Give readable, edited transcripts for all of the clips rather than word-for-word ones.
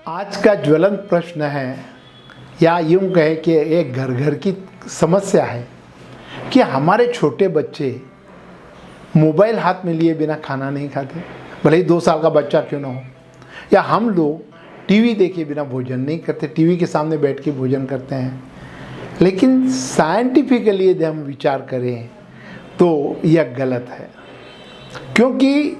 आज का ज्वलंत प्रश्न है, या यूँ कहें कि एक घर घर की समस्या है कि हमारे छोटे बच्चे मोबाइल हाथ में लिए बिना खाना नहीं खाते, भले ही 2 साल का बच्चा क्यों ना हो। या हम लोग टीवी देखे बिना भोजन नहीं करते, टीवी के सामने बैठ के भोजन करते हैं। लेकिन साइंटिफिकली यदि हम विचार करें तो यह गलत है, क्योंकि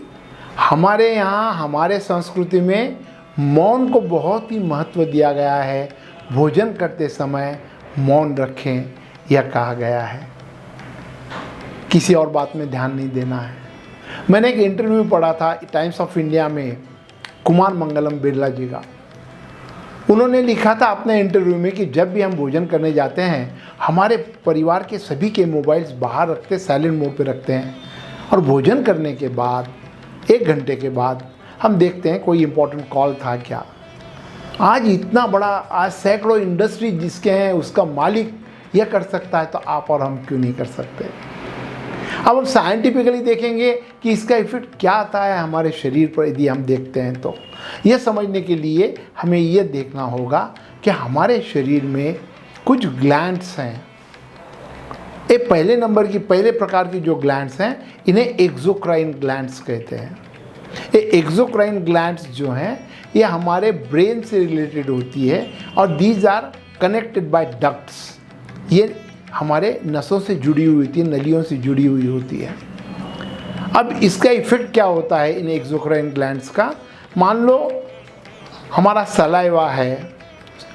हमारे यहाँ हमारे संस्कृति में मौन को बहुत ही महत्व दिया गया है। भोजन करते समय मौन रखें यह कहा गया है, किसी और बात में ध्यान नहीं देना है। मैंने एक इंटरव्यू पढ़ा था टाइम्स ऑफ इंडिया में कुमार मंगलम बिरला जी का। उन्होंने लिखा था अपने इंटरव्यू में कि जब भी हम भोजन करने जाते हैं हमारे परिवार के सभी के मोबाइल्स बाहर रखते, साइलेंट मोड पे रखते हैं, और भोजन करने के बाद 1 घंटे के बाद हम देखते हैं कोई इम्पोर्टेंट कॉल था क्या। आज इतना बड़ा, आज सैकड़ों इंडस्ट्री जिसके हैं उसका मालिक यह कर सकता है, तो आप और हम क्यों नहीं कर सकते। अब हम साइंटिफिकली देखेंगे कि इसका इफेक्ट क्या आता है हमारे शरीर पर यदि हम देखते हैं तो यह समझने के लिए हमें यह देखना होगा कि हमारे शरीर में कुछ ग्लैंड्स हैं। एक पहले प्रकार की जो ग्लैंड्स हैं इन्हें एक्सोक्राइन ग्लैंड्स कहते हैं। ये एक्सोक्राइन ग्लैंड्स जो हैं ये हमारे ब्रेन से रिलेटेड होती है और these are connected by ducts. ये हमारे नसों से जुड़ी हुई होती है, नलियों से जुड़ी हुई होती है। अब इसका इफेक्ट क्या होता है इन एक्सोक्राइन ग्लैंड्स का। मान लो हमारा सलाइवा है,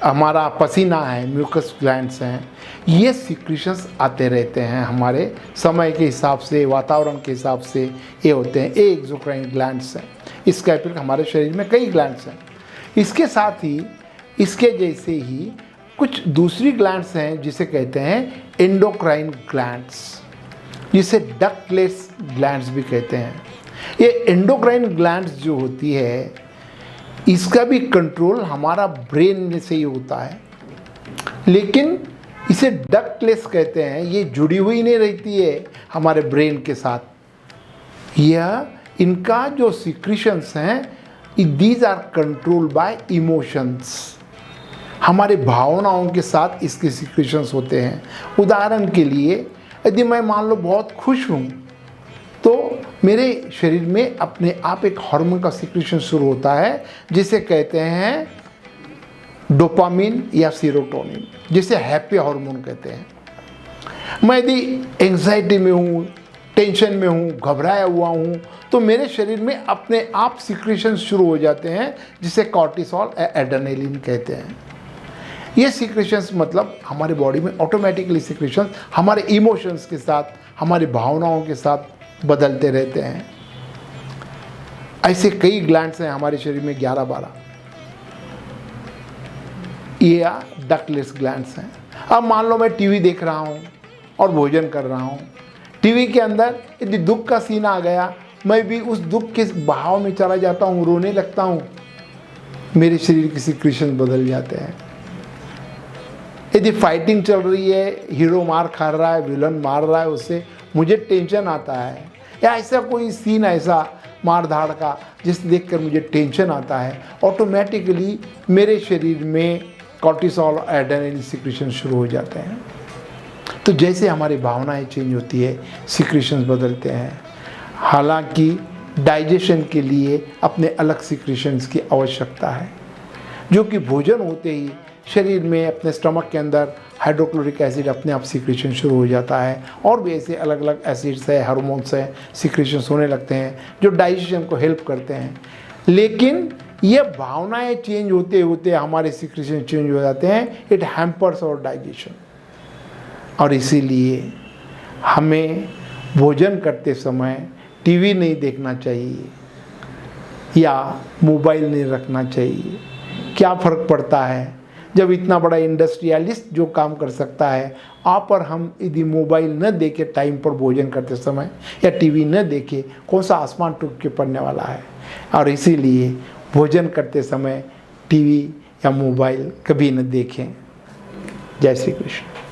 हमारा पसीना है, म्यूकस ग्लैंड्स हैं, ये सिक्रीशंस आते रहते हैं हमारे समय के हिसाब से, वातावरण के हिसाब से ये होते हैं। ये एक्सोक्राइन ग्लैंड्स हैं। इसका इफेक्ट हमारे शरीर में कई ग्लैंड्स हैं। इसके साथ ही इसके जैसे ही कुछ दूसरी ग्लैंड्स हैं जिसे कहते हैं एंडोक्राइन ग्लैंड्स, जिसे डक्टलेस ग्लैंड्स भी कहते हैं। ये एंडोक्राइन ग्लैंड्स जो होती है इसका भी कंट्रोल हमारा ब्रेन से ही होता है, लेकिन इसे डक्टलेस कहते हैं। ये जुड़ी हुई नहीं रहती है हमारे ब्रेन के साथ। यह इनका जो सिक्रीशंस हैं these are control by emotions. हमारे भावनाओं के साथ इसके सिक्रीशंस होते हैं। उदाहरण के लिए यदि मैं मान लो बहुत खुश हूँ तो मेरे शरीर में अपने आप एक हार्मोन का सिक्रीशन शुरू होता है जिसे कहते हैं डोपामिन या सीरोटोनिन, जिसे हैप्पी हार्मोन कहते हैं। मैं यदि एंग्जाइटी में हूँ, टेंशन में हूँ, घबराया हुआ हूँ, तो मेरे शरीर में अपने आप सिक्रीशन शुरू हो जाते हैं जिसे कॉर्टिसोल या एड्रेनलिन कहते हैं। ये सिक्रीशंस मतलब हमारे बॉडी में ऑटोमेटिकली सिक्रीशंस हमारे इमोशंस के साथ, हमारी भावनाओं के साथ बदलते रहते हैं। ऐसे कई ग्लैंड्स हैं हमारे शरीर में, 11-12। ये डक्टलेस ग्लैंड्स हैं। अब मान लो मैं टीवी देख रहा हूँ और भोजन कर रहा हूँ। टीवी के अंदर यदि दुख का सीन आ गया, मैं भी उस दुख के बहाव में चला जाता हूँ, रोने लगता हूँ, मेरे शरीर के सिक्रीशन बदल जाते हैं। यदि फाइटिंग चल रही है, हीरो मार खा रहा है, विलन मार रहा है, उससे मुझे टेंशन आता है, या ऐसा कोई सीन ऐसा मार धाड़ का जिसे देखकर मुझे टेंशन आता है, ऑटोमेटिकली मेरे शरीर में कॉर्टिसोल और एड्रेनलिन सिक्रीशन शुरू हो जाते हैं। तो जैसे हमारी भावनाएं चेंज होती है, सिक्रीशंस बदलते हैं। हालांकि डाइजेशन के लिए अपने अलग सिक्रीशंस की आवश्यकता है, जो कि भोजन होते ही शरीर में अपने स्टमक के अंदर हाइड्रोक्लोरिक एसिड अपने आप सिक्रीशन शुरू हो जाता है, और भी ऐसे अलग अलग एसिड्स है, हार्मोन्स है, सिक्रीशंस होने लगते हैं जो डाइजेशन को हेल्प करते हैं। लेकिन ये भावनाएं चेंज होते होते हमारे सिक्रीशन चेंज हो जाते हैं। It hampers our digestion. और इसीलिए हमें भोजन करते समय टीवी नहीं देखना चाहिए या मोबाइल नहीं रखना चाहिए। क्या फ़र्क पड़ता है जब इतना बड़ा इंडस्ट्रियलिस्ट जो काम कर सकता है, आप और हम यदि मोबाइल न देखे टाइम पर भोजन करते समय या टीवी न देखे, कौन सा आसमान टूट के पड़ने वाला है। और इसीलिए भोजन करते समय टीवी या मोबाइल कभी न देखें। जय श्री कृष्ण।